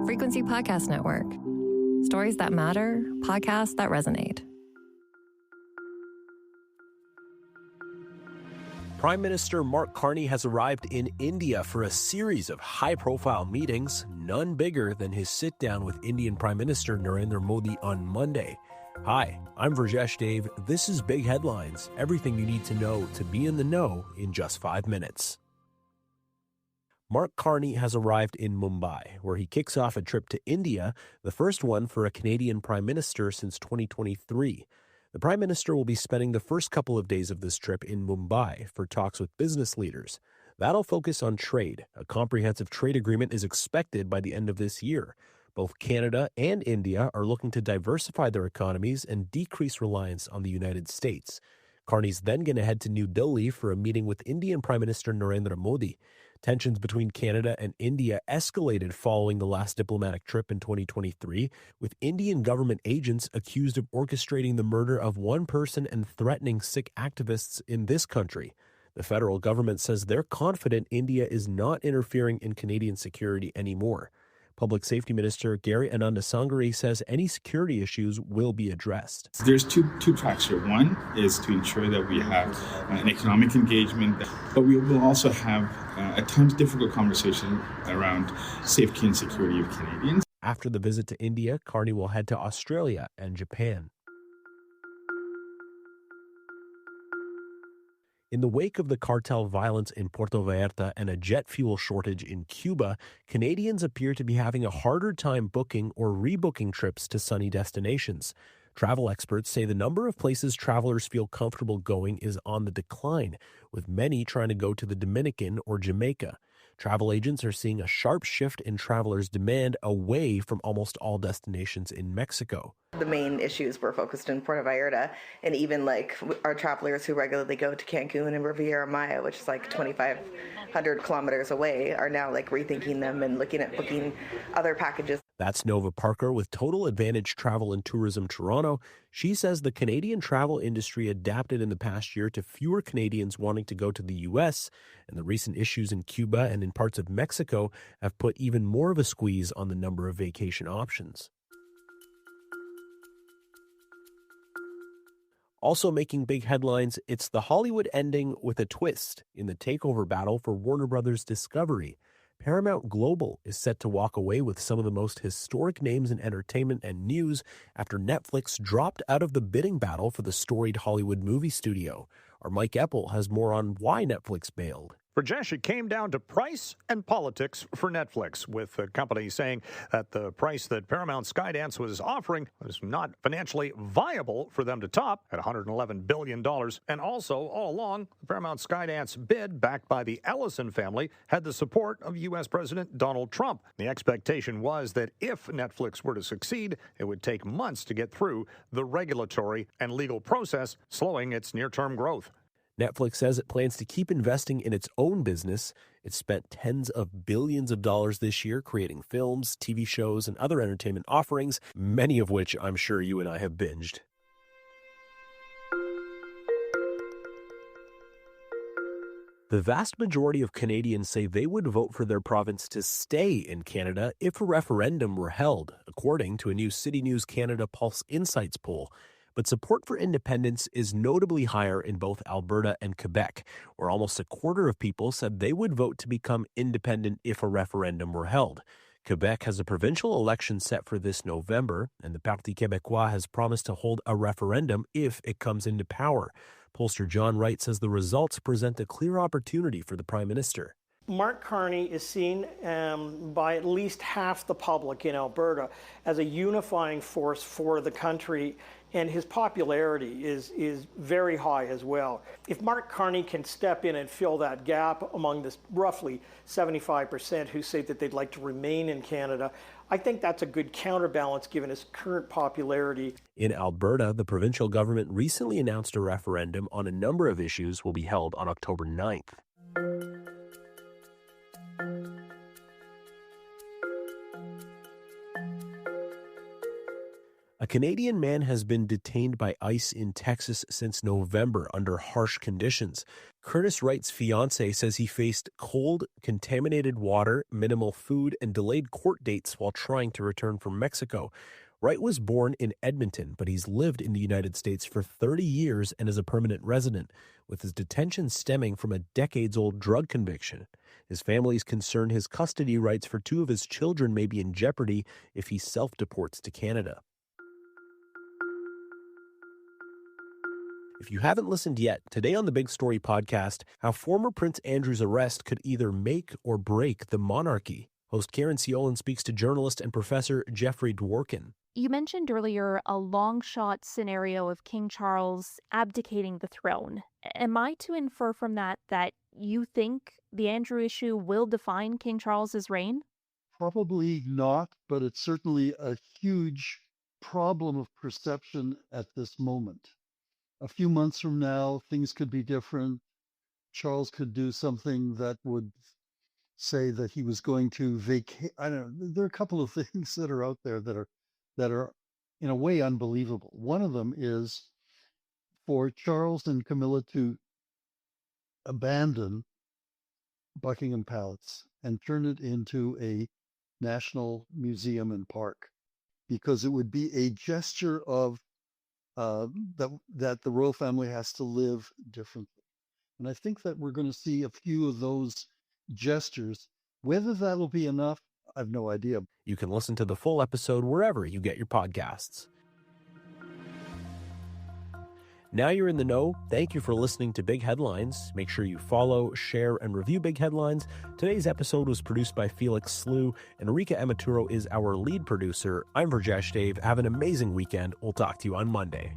Frequency Podcast Network. Stories that matter, podcasts that resonate. Prime Minister Mark Carney has arrived in India for a series of high-profile meetings, none bigger than his sit-down with Indian Prime Minister Narendra Modi on Monday. Hi, I'm Virjesh Dave. This is Big Headlines, everything you need to know to be in the know in just 5 minutes. Mark Carney has arrived in Mumbai, where he kicks off a trip to India, the first one for a Canadian Prime Minister since 2023. The Prime Minister will be spending the first couple of days of this trip in Mumbai for talks with business leaders. That'll focus on trade. A comprehensive trade agreement is expected by the end of this year. Both Canada and India are looking to diversify their economies and decrease reliance on the United States. Carney's then going to head to New Delhi for a meeting with Indian Prime Minister Narendra Modi. Tensions between Canada and India escalated following the last diplomatic trip in 2023, with Indian government agents accused of orchestrating the murder of one person and threatening Sikh activists in this country. The federal government says they're confident India is not interfering in Canadian security anymore. Public Safety Minister Gary Anandasangari says any security issues will be addressed. There's two tracks here. One is to ensure that we have an economic engagement, but we will also have at times difficult conversation around safety and security of Canadians. After the visit to India, Carney will head to Australia and Japan. In the wake of the cartel violence in Puerto Vallarta and a jet fuel shortage in Cuba, Canadians appear to be having a harder time booking or rebooking trips to sunny destinations. Travel experts say the number of places travelers feel comfortable going is on the decline, with many trying to go to the Dominican or Jamaica. Travel agents are seeing a sharp shift in travelers' demand away from almost all destinations in Mexico. The main issues were focused in Puerto Vallarta, and even like our travelers who regularly go to Cancun and Riviera Maya, which is like 2,500 kilometers away, are now like rethinking them and looking at booking other packages. That's Nova Parker with Total Advantage Travel and Tourism Toronto. She says the Canadian travel industry adapted in the past year to fewer Canadians wanting to go to the U.S., and the recent issues in Cuba and in parts of Mexico have put even more of a squeeze on the number of vacation options. Also making big headlines, it's the Hollywood ending with a twist in the takeover battle for Warner Brothers Discovery. Paramount Global is set to walk away with some of the most historic names in entertainment and news after Netflix dropped out of the bidding battle for the storied Hollywood movie studio. Our Mike Eppel has more on why Netflix bailed. For Jesh, it came down to price and politics for Netflix, with the company saying that the price that Paramount Skydance was offering was not financially viable for them to top at $111 billion. And also, all along, the Paramount Skydance bid, backed by the Ellison family, had the support of U.S. President Donald Trump. The expectation was that if Netflix were to succeed, it would take months to get through the regulatory and legal process, slowing its near-term growth. Netflix says it plans to keep investing in its own business. It spent tens of billions of dollars this year creating films, TV shows, and other entertainment offerings, many of which I'm sure you and I have binged. The vast majority of Canadians say they would vote for their province to stay in Canada if a referendum were held, according to a new City News Canada Pulse Insights poll. But support for independence is notably higher in both Alberta and Quebec, where almost a quarter of people said they would vote to become independent if a referendum were held. Quebec has a provincial election set for this November, and the Parti Québécois has promised to hold a referendum if it comes into power. Pollster John Wright says the results present a clear opportunity for the Prime Minister. Mark Carney is seen by at least half the public in Alberta as a unifying force for the country, and his popularity is very high as well. If Mark Carney can step in and fill that gap among the roughly 75% who say that they'd like to remain in Canada, I think that's a good counterbalance given his current popularity. In Alberta, the provincial government recently announced a referendum on a number of issues will be held on October 9th. A Canadian man has been detained by ICE in Texas since November under harsh conditions. Curtis Wright's fiancé says he faced cold, contaminated water, minimal food, and delayed court dates while trying to return from Mexico. Wright was born in Edmonton, but he's lived in the United States for 30 years and is a permanent resident, with his detention stemming from a decades-old drug conviction. His family's concerned his custody rights for 2 of his children may be in jeopardy if he self-deports to Canada. If you haven't listened yet, today on the Big Story podcast, how former Prince Andrew's arrest could either make or break the monarchy. Host Karen Siolan speaks to journalist and professor Jeffrey Dworkin. You mentioned earlier a long shot scenario of King Charles abdicating the throne. Am I to infer from that you think the Andrew issue will define King Charles's reign? Probably not, but it's certainly a huge problem of perception at this moment. A few months from now, things could be different. Charles could do something that would say that he was going to vacate. I don't know. There are a couple of things that are out there that are in a way unbelievable. One of them is for Charles and Camilla to abandon Buckingham Palace and turn it into a national museum and park, because it would be a gesture of that the royal family has to live differently. And I think that we're going to see a few of those gestures. Whether that'll be enough, I have no idea. You can listen to the full episode wherever you get your podcasts. Now you're in the know. Thank you for listening to Big Headlines. Make sure you follow, share, and review Big Headlines. Today's episode was produced by Felix Slew, and Rika Amaturo is our lead producer. I'm Virjesh Dave. Have an amazing weekend. We'll talk to you on Monday.